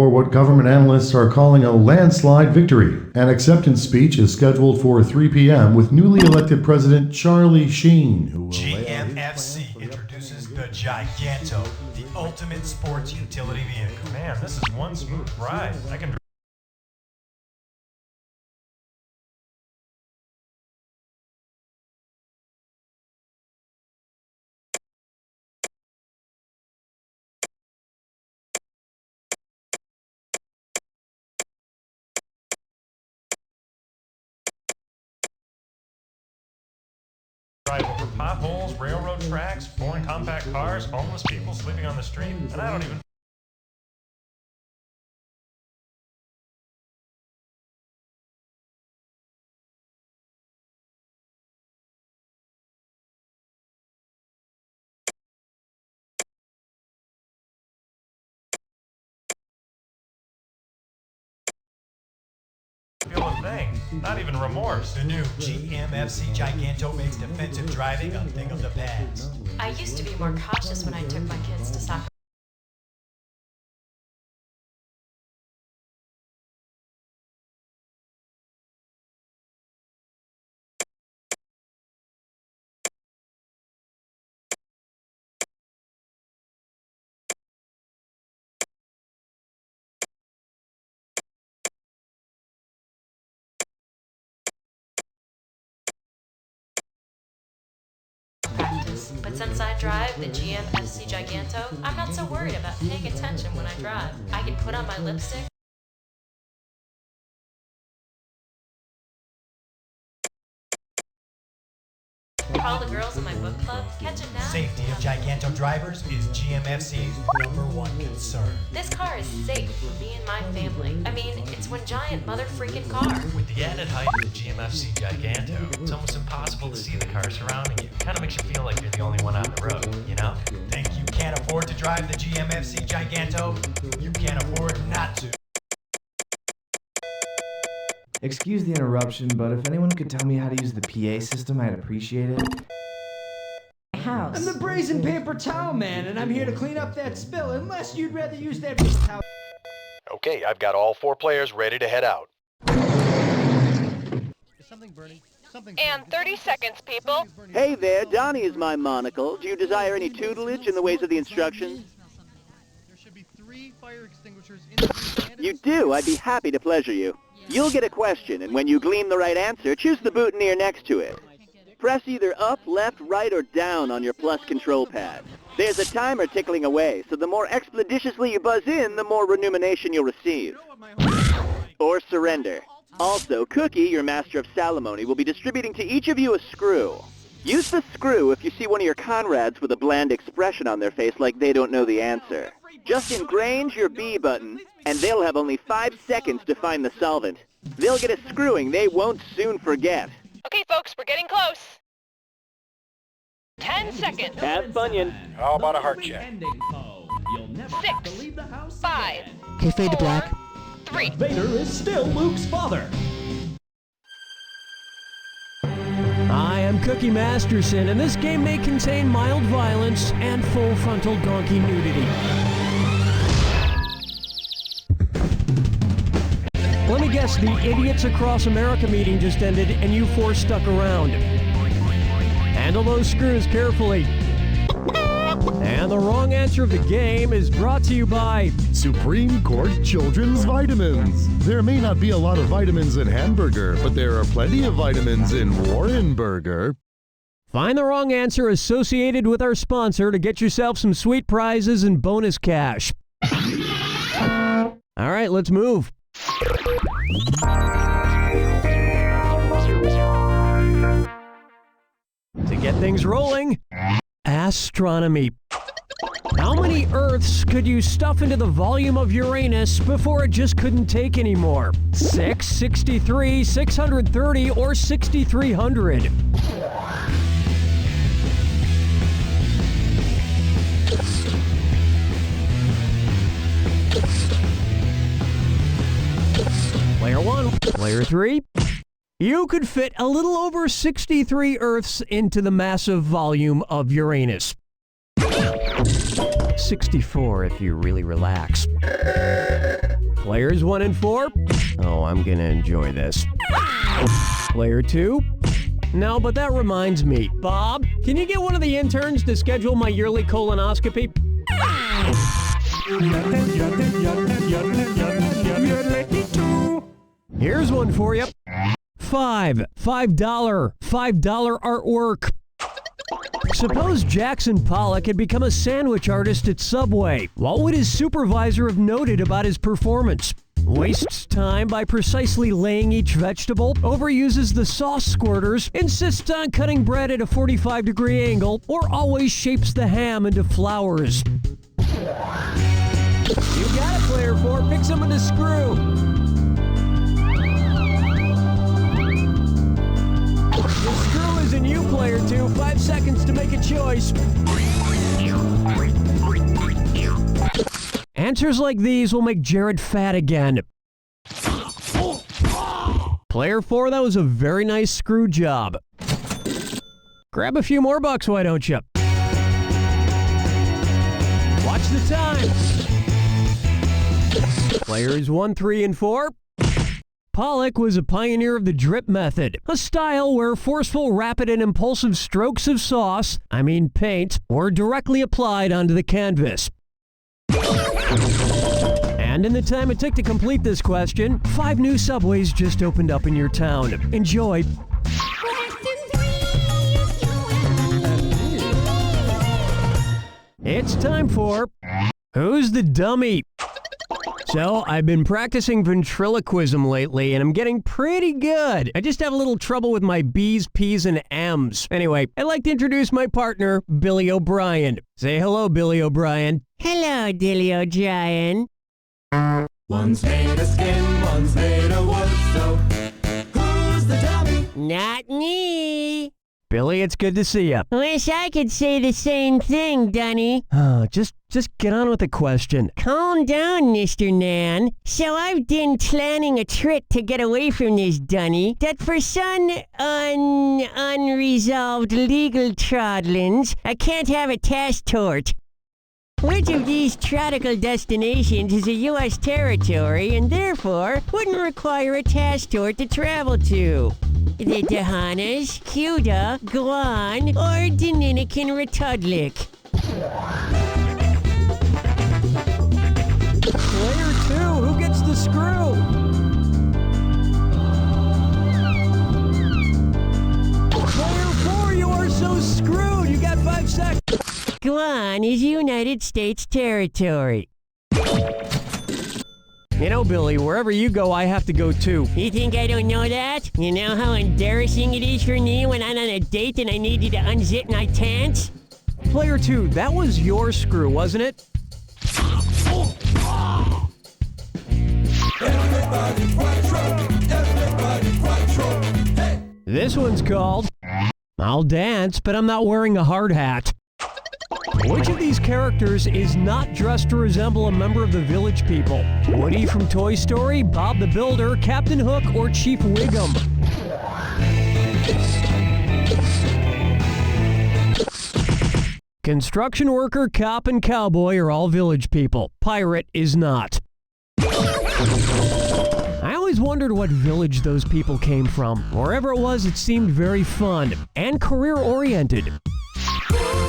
for what government analysts are calling a landslide victory. An acceptance speech is scheduled for 3 p.m. with newly elected President Charlie Sheen, who will GMFC introduces the Giganto, the ultimate sports utility vehicle. Man, this is one smooth ride. I can drive over potholes, railroad tracks, foreign compact cars, homeless people sleeping on the street, and I don't even... feel a thing. Not even remorse. The new GMFC Giganto makes defensive driving a thing of the past. I used to be more cautious when I took my kids to soccer. Practice. But since I drive the GMFC Giganto, I'm not so worried about paying attention when I drive. I can put on my lipstick. Call the girls in my book club, catch it now. Safety of Giganto drivers is GMFC's #1 concern. This car is safe for me and my family. I mean, it's one giant mother freaking car. With the added height of the GMFC Giganto, it's almost impossible to see the car surrounding you. Kind of makes you feel like you're the only one on the road, you know? Think you can't afford to drive the GMFC Giganto? You can't afford not to. Excuse the interruption, but if anyone could tell me how to use the PA system, I'd appreciate it. House. I'm the brazen paper towel man, and I'm here to clean up that spill, unless you'd rather use that towel. Okay, I've got all 4 players ready to head out. And 30 seconds, people. Hey there, Donnie is my monocle. Do you desire any tutelage in the ways of the instructions? There should be 3 fire extinguishers in the You do. I'd be happy to pleasure you. You'll get a question, and when you glean the right answer, choose the boutonniere next to it. Press either up, left, right, or down on your plus control pad. There's a timer tickling away, so the more expeditiously you buzz in, the more remuneration you'll receive. Or surrender. Also, Cookie, your master of ceremony, will be distributing to each of you a screw. Use the screw if you see one of your comrades with a bland expression on their face like they don't know the answer. Just engrave your B button, and they'll have only 5 seconds to find the solvent. They'll get a screwing they won't soon forget. Okay, folks, we're getting close. 10 seconds. Have Bunyan. How about a heart check? 6, 5, Okay, fade to black. 3. Vader is still Luke's father. I am Cookie Masterson, and this game may contain mild violence and full frontal donkey nudity. Let me guess, the Idiots Across America meeting just ended, and you 4 stuck around. Handle those screws carefully. And the wrong answer of the game is brought to you by Supreme Court Children's Vitamins. There may not be a lot of vitamins in hamburger, but there are plenty of vitamins in Warren Burger. Find the wrong answer associated with our sponsor to get yourself some sweet prizes and bonus cash. All right, let's move. To get things rolling, astronomy. How many Earths could you stuff into the volume of Uranus before it just couldn't take anymore? 6, 63, 630, or 6,300? Player 1. Player 3. You could fit a little over 63 Earths into the massive volume of Uranus. 64 if you really relax. Players 1 and 4. Oh, I'm gonna enjoy this. Player 2. No, but that reminds me. Bob, can you get one of the interns to schedule my yearly colonoscopy? Here's one for you. $5 artwork. Suppose Jackson Pollock had become a sandwich artist at Subway. What would his supervisor have noted about his performance? Wastes time by precisely laying each vegetable, overuses the sauce squirters, insists on cutting bread at a 45-degree angle, or always shapes the ham into flowers. You got it, player 4. Pick someone to screw. The screw is in you, player 2. 5 seconds to make a choice. Answers like these will make Jared fat again. Player 4, that was a very nice screw job. Grab a few more bucks, why don't you? Watch the time. Players 1, 3, and 4. Pollock was a pioneer of the drip method, a style where forceful, rapid, and impulsive strokes of paint, were directly applied onto the canvas. And in the time it took to complete this question, 5 new Subways just opened up in your town. Enjoy. It's time for Who's the Dummy? So, I've been practicing ventriloquism lately, and I'm getting pretty good. I just have a little trouble with my B's, P's, and M's. Anyway, I'd like to introduce my partner, Billy O'Brien. Say hello, Billy O'Brien. Hello, Dilly O'Brien. One's made of skin, one's made of wood, so who's the dummy? Not me. Billy, it's good to see you. Wish I could say the same thing, Dunny. Just get on with the question. Calm down, Mr. Nan. So I've been planning a trick to get away from this, Dunny, that for some unresolved legal trodlings, I can't have a task tort. Which of these tropical destinations is a U.S. territory and therefore wouldn't require a task tort to travel to? The Bahamas, Cuba, Guam, or Dominican Republic? Player 2, who gets the screw? Player 4, you are so screwed. You got 5 seconds. Guam is United States territory. You know, Billy, wherever you go, I have to go too. You think I don't know that? You know how embarrassing it is for me when I'm on a date and I need you to unzip my pants? Player 2, that was your screw, wasn't it? This one's called I'll Dance, but I'm not wearing a hard hat. Which of these characters is not dressed to resemble a member of the Village People? Woody from Toy Story, Bob the Builder, Captain Hook, or Chief Wiggum? Construction worker, cop, and cowboy are all Village People. Pirate is not. I always wondered what village those people came from. Wherever it was, it seemed very fun and career-oriented.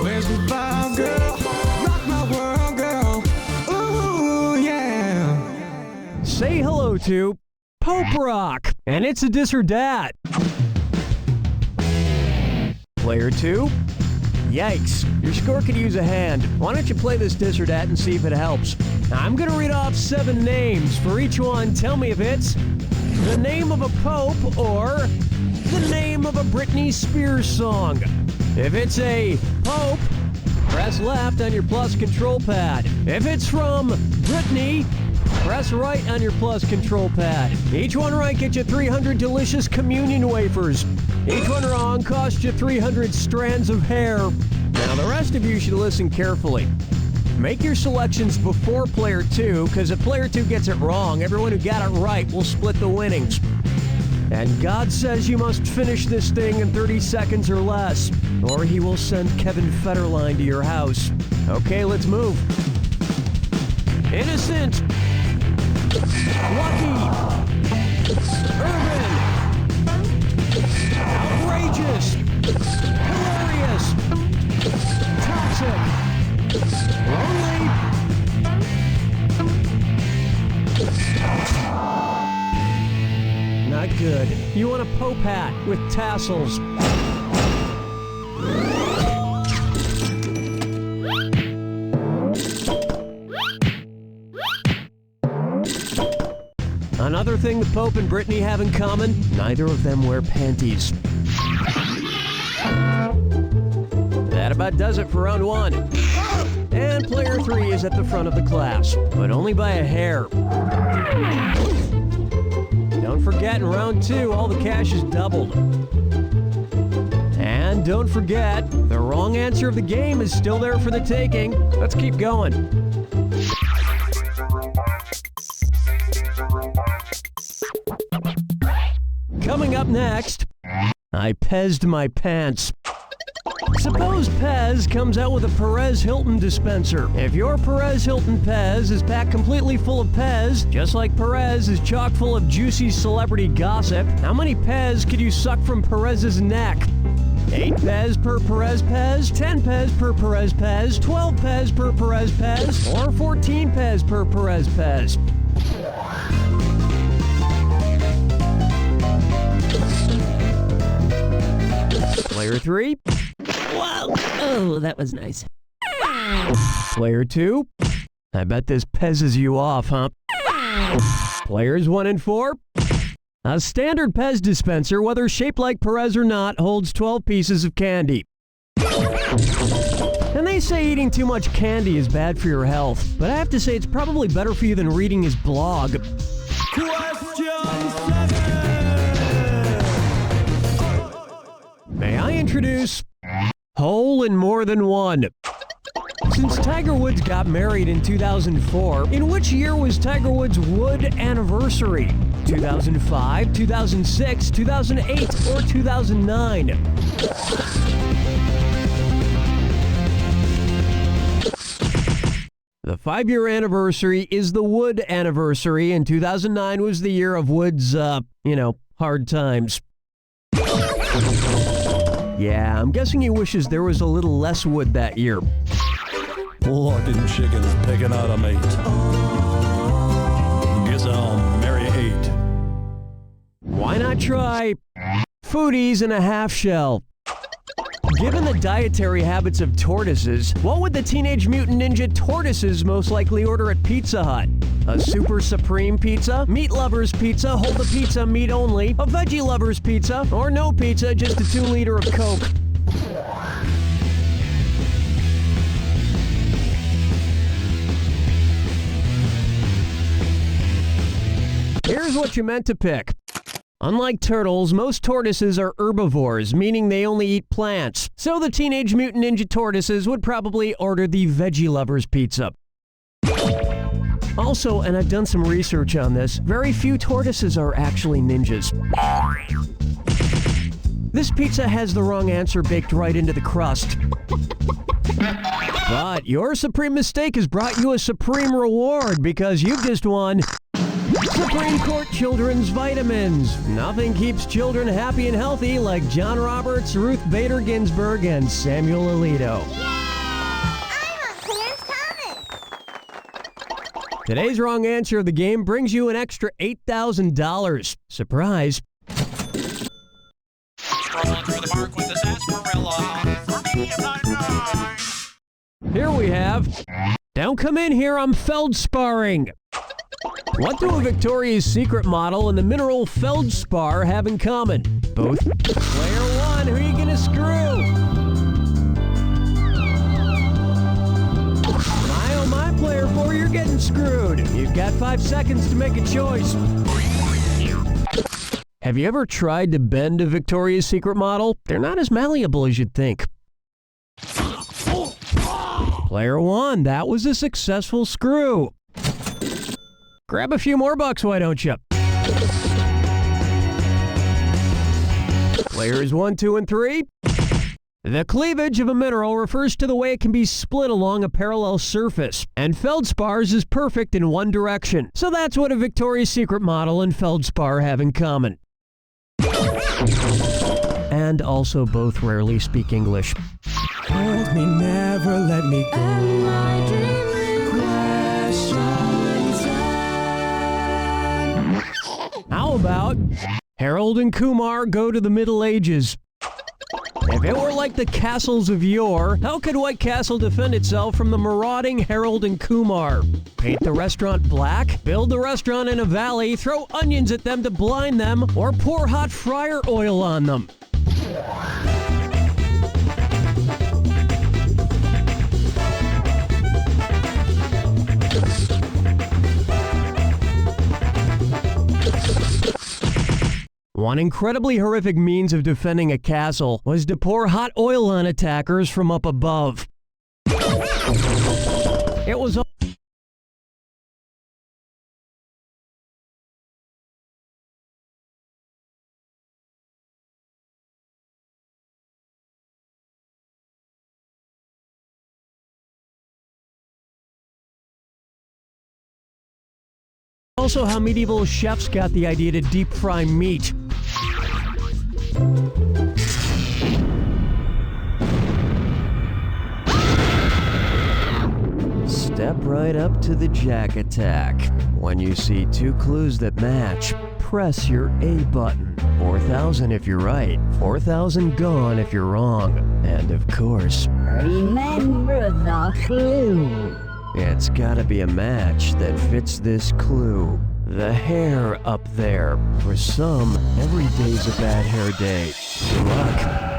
Where's the vibe, girl? Rock my world, girl. Ooh, yeah. Say hello to Pope Rock, and it's a this or dat. Player 2. Yikes, your score could use a hand. Why don't you play this this or dat and see if it helps? Now, I'm gonna read off 7 names. For each one, tell me if it's the name of a pope or the name of a Britney Spears song. If it's a pope, press left on your plus control pad. If it's from Britney, press right on your plus control pad. Each one right gets you 300 delicious communion wafers. Each one wrong costs you 300 strands of hair. Now the rest of you should listen carefully. Make your selections before player 2, because if player 2 gets it wrong, everyone who got it right will split the winnings. And God says you must finish this thing in 30 seconds or less, or he will send Kevin Federline to your house. Okay, let's move. Innocent. Lucky. Irvin. Outrageous. Hilarious. Toxic. Lonely. Not good. You want a Pope hat with tassels. Another thing the Pope and Brittany have in common, neither of them wear panties. That about does it for round 1. And player 3 is at the front of the class, but only by a hair. Don't forget, in round 2, all the cash is doubled. And don't forget, the wrong answer of the game is still there for the taking. Let's keep going. Coming up next, I pezzed my pants. Suppose Pez comes out with a Perez Hilton dispenser. If your Perez Hilton Pez is packed completely full of Pez, just like Perez is chock full of juicy celebrity gossip, how many Pez could you suck from Perez's neck? 8 Pez per Perez Pez, 10 Pez per Perez Pez, 12 Pez per Perez Pez, or 14 Pez per Perez Pez. Player 3. Whoa! Oh, that was nice. Player 2. I bet this pezzes you off, huh? Players 1 and 4. A standard Pez dispenser, whether shaped like Perez or not, holds 12 pieces of candy. And they say eating too much candy is bad for your health, but I have to say it's probably better for you than reading his blog. May I introduce Hole in More Than One. Since Tiger Woods got married in 2004, in which year was Tiger Woods' Wood anniversary? 2005, 2006, 2008, or 2009? The 5-year anniversary is the Wood anniversary, and 2009 was the year of Wood's, hard times. Yeah, I'm guessing he wishes there was a little less wood that year. Lord and chickens picking out a mate. Guess I'll marry 8. Why not try foodies in a half shell? Given the dietary habits of tortoises, what would the Teenage Mutant Ninja Tortoises most likely order at Pizza Hut? A Super Supreme Pizza, Meat Lovers Pizza, hold the pizza meat only, a Veggie Lovers Pizza, or no pizza, just a 2-liter of Coke. Here's what you meant to pick. Unlike turtles, most tortoises are herbivores, meaning they only eat plants. So the Teenage Mutant Ninja Tortoises would probably order the Veggie Lovers Pizza. Also, and I've done some research on this, very few tortoises are actually ninjas. This pizza has the wrong answer baked right into the crust. But your supreme mistake has brought you a supreme reward because you've just won Supreme Court Children's Vitamins. Nothing keeps children happy and healthy like John Roberts, Ruth Bader Ginsburg, and Samuel Alito. Today's wrong answer of the game brings you an extra $8,000. Surprise. Strolling through the park with the sarsaparilla. For me, Here we have, don't come in here, I'm feldsparring. What do a Victoria's Secret model and the mineral feldspar have in common? Both. Player 1, who are you gonna screw? My player 4, you're getting screwed. You've got 5 seconds to make a choice. Have you ever tried to bend a Victoria's Secret model? They're not as malleable as you'd think. Player 1, that was a successful screw. Grab a few more bucks, why don't you? Players 1, 2, and 3. The cleavage of a mineral refers to the way it can be split along a parallel surface, and feldspars is perfect in one direction. So that's what a Victoria's Secret model and feldspar have in common. And also both rarely speak English. Hold me, never let me go. How about Harold and Kumar go to the Middle Ages? If it were like the castles of yore, how could White Castle defend itself from the marauding Harold and Kumar? Paint the restaurant black, build the restaurant in a valley, throw onions at them to blind them, or pour hot fryer oil on them. One incredibly horrific means of defending a castle was to pour hot oil on attackers from up above. It was also how medieval chefs got the idea to deep fry meat. Step right up to the Jack Attack. When you see two clues that match, press your A button. 4,000 if you're right, 4,000 gone if you're wrong. And of course, remember the clue. It's gotta be a match that fits this clue. The hair up there. For some, every day's a bad hair day. Good luck.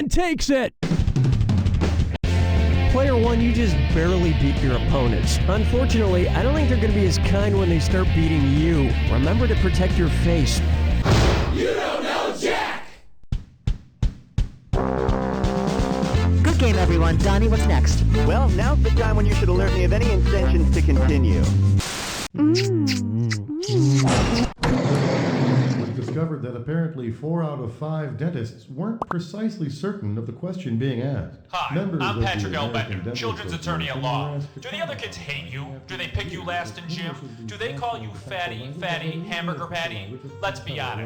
Takes it! Player 1, you just barely beat your opponents. Unfortunately, I don't think they're going to be as kind when they start beating you. Remember to protect your face. You don't know Jack! Good game, everyone. Donnie, what's next? Well, now's the time when you should alert me of any intentions to continue. Discovered that apparently 4 out of 5 dentists weren't precisely certain of the question being asked. Hi, Members I'm of the Patrick L. American Bender, Dental children's attorney at law. Association Do the other kids hate you? Do they pick you last in gym? Do they call you fatty, hamburger patty? Let's be honest.